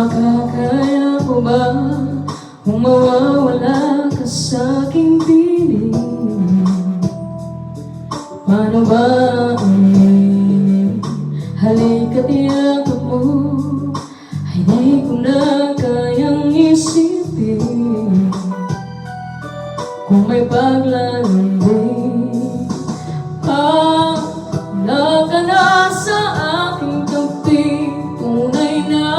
Makakaya ko ba kung mawawala ka sa aking piling? Paano ba halika't yakap mo ay di ko na kayang isipin. Kung may paglalambing wala ka na sa aking tabi, tunay na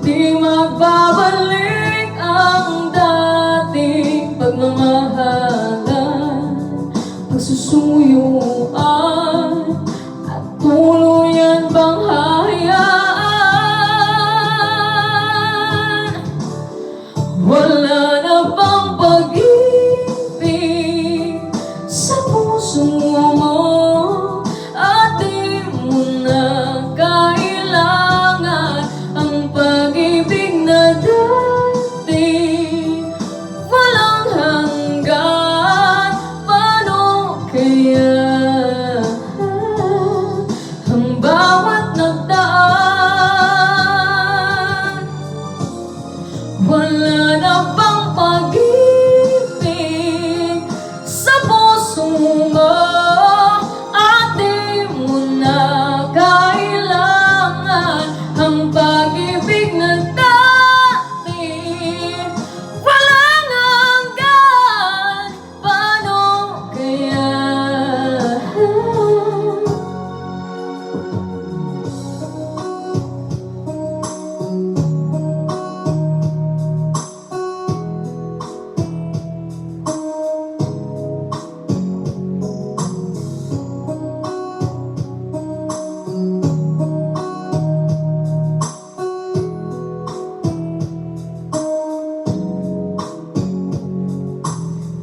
di magbabalik ang dating pagmamahalan, pagsusuyuan at tuluyan bang hahayaan. Wala na bang pag-ibig sa puso mo at di mo na kailangan ang pag-ibig na dati walang hanggan? Paano kaya ang bawat nagdaan? Wala na bang pag-ibig sa puso mo at di mo na kailangan ang pag-ibig na dati walang hanggan? Paano kaya?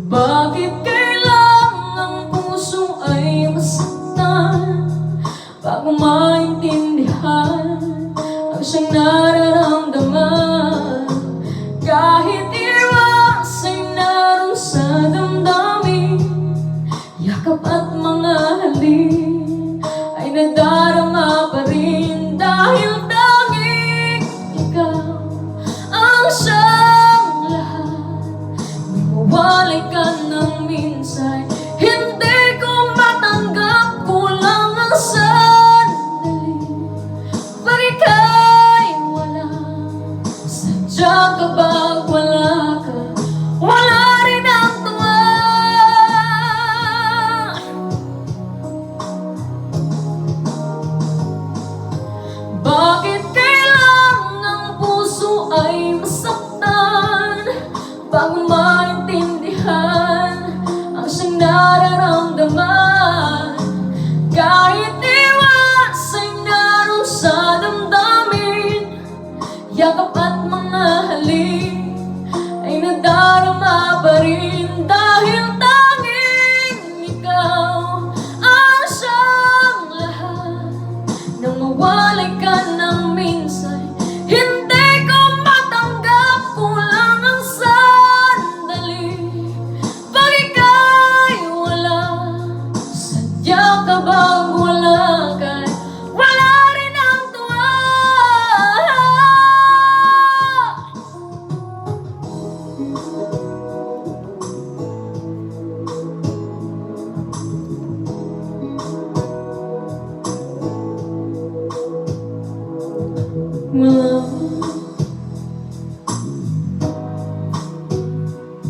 Bakit kailangan ang puso ay masaktan bago maintindihan ang siyang nararamdaman? Kahit iwas ay naroon sa damdamin, yakap at mga halik ay nadarama pa rin, dahil tanging ikaw ang siyang lahat. Mawalay ka ng minsan, hindi ko matanggap, kulang ang sandali. Pag ika'y wala, sadya ka bang wala ka? Wala rin ang tuwa. Bakit kailangan ang puso ay masaktan bago maintindihan ang siyang nararamdaman? Kahit iwas ay naroon sa damdamin, yakap at mga halik ay nadarama pa rin, dahil tanging ikaw ang siyang lahat. Nang mawalay ka ng minsan, hindi ko matanggap, kulang ang sandali. Pag ika'y wala, sadya ka bang wala ka? Wala rin ang tuwa. Wala